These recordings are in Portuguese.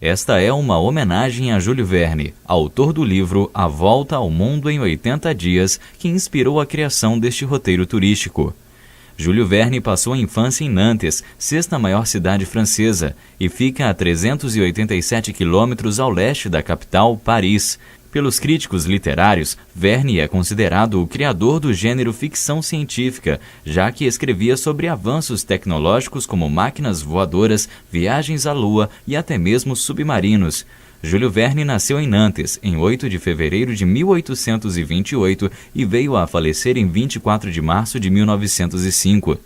Esta é uma homenagem a Júlio Verne, autor do livro A Volta ao Mundo em 80 Dias, que inspirou a criação deste roteiro turístico. Júlio Verne passou a infância em Nantes, sexta maior cidade francesa, e fica a 387 quilômetros ao leste da capital, Paris. Pelos críticos literários, Verne é considerado o criador do gênero ficção científica, já que escrevia sobre avanços tecnológicos como máquinas voadoras, viagens à Lua e até mesmo submarinos. Júlio Verne nasceu em Nantes, em 8 de fevereiro de 1828 e veio a falecer em 24 de março de 1905.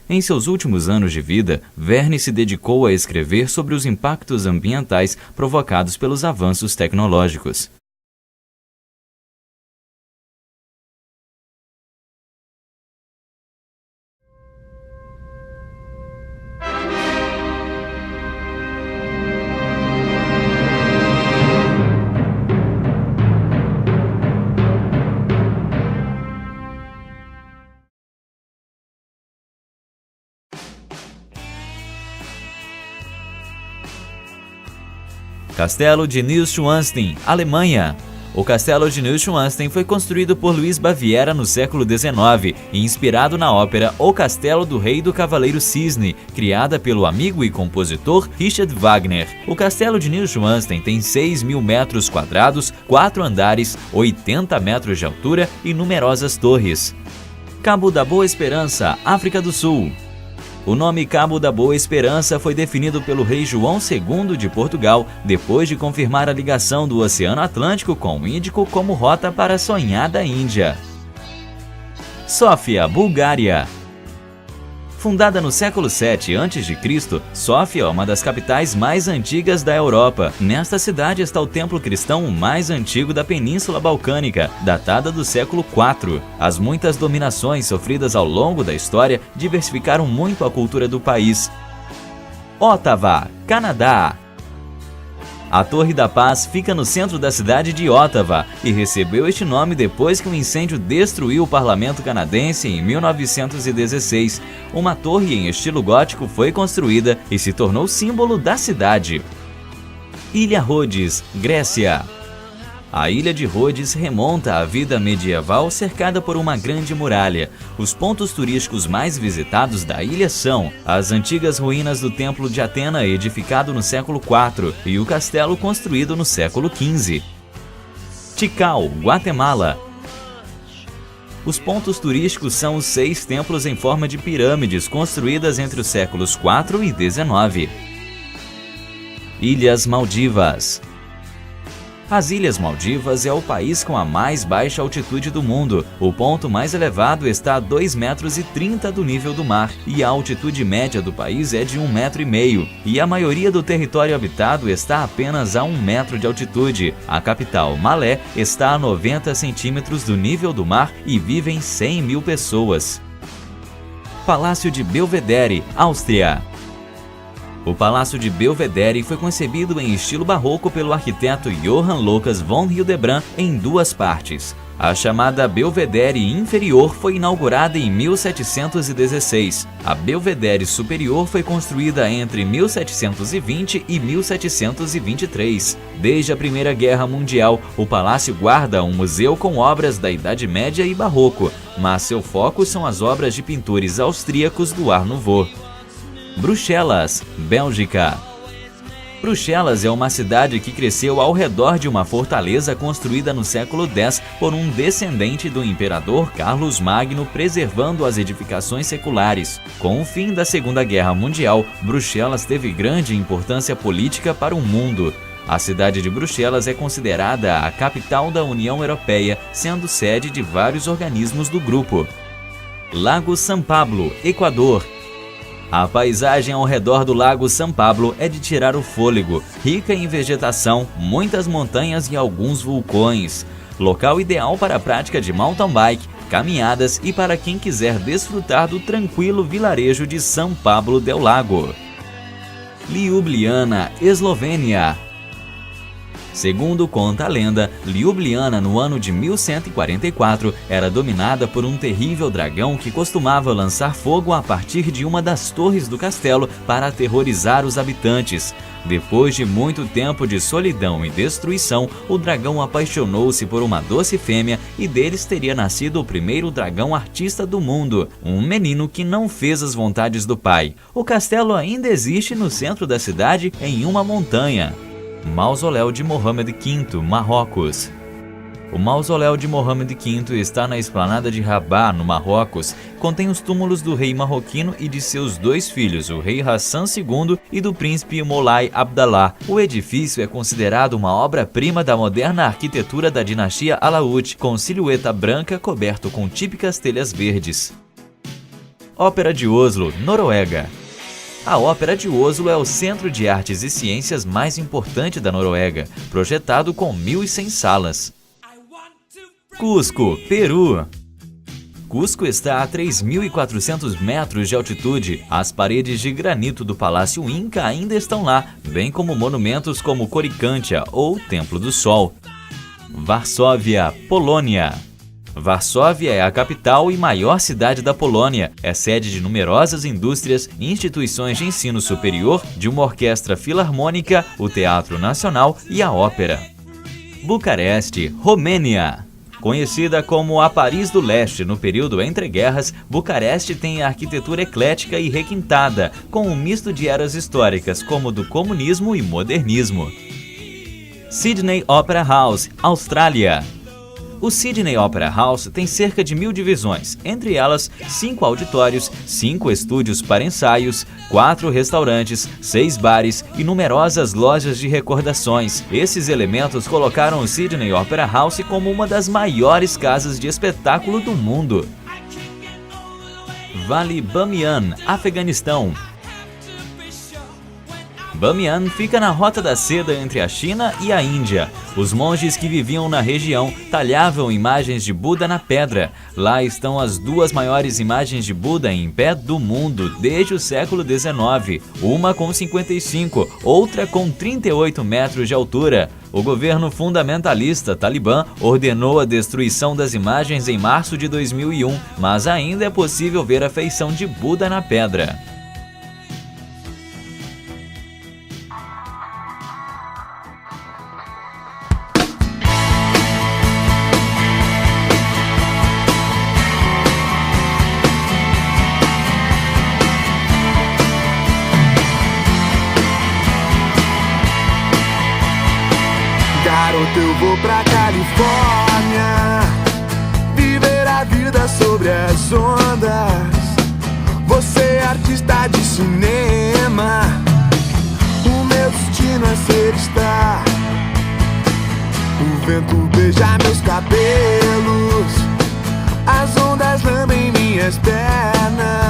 Em seus últimos anos de vida, Verne se dedicou a escrever sobre os impactos ambientais provocados pelos avanços tecnológicos. Castelo de Neuschwanstein, Alemanha. O Castelo de Neuschwanstein foi construído por Luiz Baviera no século XIX e inspirado na ópera O Castelo do Rei do Cavaleiro Cisne, criada pelo amigo e compositor Richard Wagner. O Castelo de Neuschwanstein tem 6.000 metros quadrados, 4 andares, 80 metros de altura e numerosas torres. Cabo da Boa Esperança, África do Sul. O nome Cabo da Boa Esperança foi definido pelo rei João II de Portugal, depois de confirmar a ligação do Oceano Atlântico com o Índico como rota para a sonhada Índia. Sófia, Bulgária. Fundada no século VII a.C., Sófia é uma das capitais mais antigas da Europa. Nesta cidade está o templo cristão mais antigo da Península Balcânica, datada do século IV. As muitas dominações sofridas ao longo da história diversificaram muito a cultura do país. Ottawa, Canadá. A Torre da Paz fica no centro da cidade de Ottawa e recebeu este nome depois que um incêndio destruiu o parlamento canadense em 1916. Uma torre em estilo gótico foi construída e se tornou símbolo da cidade. Ilha Rhodes, Grécia. A ilha de Rhodes remonta à vida medieval cercada por uma grande muralha. Os pontos turísticos mais visitados da ilha são as antigas ruínas do Templo de Atena, edificado no século IV, e o castelo construído no século XV. Tikal, Guatemala. Os pontos turísticos são os 6 templos em forma de pirâmides construídas entre os séculos IV e XIX. Ilhas Maldivas. As Ilhas Maldivas é o país com a mais baixa altitude do mundo. O ponto mais elevado está a 2,30 metros do nível do mar e a altitude média do país é de 1,5 metro. E a maioria do território habitado está apenas a 1 metro de altitude. A capital, Malé, está a 90 centímetros do nível do mar e vivem 100 mil pessoas. Palácio de Belvedere, Áustria. O Palácio de Belvedere foi concebido em estilo barroco pelo arquiteto Johann Lucas von Hildebrand em 2 partes. A chamada Belvedere Inferior foi inaugurada em 1716. A Belvedere Superior foi construída entre 1720 e 1723. Desde a Primeira Guerra Mundial, o palácio guarda um museu com obras da Idade Média e Barroco, mas seu foco são as obras de pintores austríacos do Art Nouveau. Bruxelas, Bélgica. Bruxelas é uma cidade que cresceu ao redor de uma fortaleza construída no século X por um descendente do imperador Carlos Magno, preservando as edificações seculares. Com o fim da Segunda Guerra Mundial, Bruxelas teve grande importância política para o mundo. A cidade de Bruxelas é considerada a capital da União Europeia, sendo sede de vários organismos do grupo. Lago San Pablo, Equador. A paisagem ao redor do Lago San Pablo é de tirar o fôlego, rica em vegetação, muitas montanhas e alguns vulcões. Local ideal para a prática de mountain bike, caminhadas e para quem quiser desfrutar do tranquilo vilarejo de São Pablo del Lago. Ljubljana, Eslovênia. Segundo conta a lenda, Ljubljana no ano de 1144 era dominada por um terrível dragão que costumava lançar fogo a partir de uma das torres do castelo para aterrorizar os habitantes. Depois de muito tempo de solidão e destruição, o dragão apaixonou-se por uma doce fêmea e deles teria nascido o primeiro dragão artista do mundo, um menino que não fez as vontades do pai. O castelo ainda existe no centro da cidade, em uma montanha. Mausoléu de Mohammed V, Marrocos. O mausoléu de Mohammed V está na esplanada de Rabat, no Marrocos. Contém os túmulos do rei marroquino e de seus dois filhos, o rei Hassan II e do príncipe Moulay Abdallah. O edifício é considerado uma obra-prima da moderna arquitetura da dinastia Alaúde, com silhueta branca coberto com típicas telhas verdes. Ópera de Oslo, Noruega. A Ópera de Oslo é o centro de artes e ciências mais importante da Noruega, projetado com 1.100 salas. Cusco, Peru. Cusco está a 3.400 metros de altitude. As paredes de granito do Palácio Inca ainda estão lá, bem como monumentos como Coricancha ou Templo do Sol. Varsóvia, Polônia. Varsóvia é a capital e maior cidade da Polônia. É sede de numerosas indústrias, instituições de ensino superior, de uma orquestra filarmônica, o Teatro Nacional e a Ópera. Bucareste, Romênia. Conhecida como a Paris do Leste no período entre guerras, Bucareste tem a arquitetura eclética e requintada, com um misto de eras históricas como do comunismo e modernismo. Sydney Opera House, Austrália. O Sydney Opera House tem cerca de 1.000 divisões, entre elas 5 auditórios, 5 estúdios para ensaios, 4 restaurantes, 6 bares e numerosas lojas de recordações. Esses elementos colocaram o Sydney Opera House como uma das maiores casas de espetáculo do mundo. Vale Bamiyan, Afeganistão. Bamiyan fica na Rota da Seda entre a China e a Índia. Os monges que viviam na região talhavam imagens de Buda na pedra. Lá estão as 2 maiores imagens de Buda em pé do mundo desde o século XIX, uma com 55, outra com 38 metros de altura. O governo fundamentalista talibã ordenou a destruição das imagens em março de 2001, mas ainda é possível ver a feição de Buda na pedra. Garoto, eu vou pra Califórnia viver a vida sobre as ondas. Você é artista de cinema, o meu destino é ser star. O vento beija meus cabelos, as ondas lambem minhas pernas.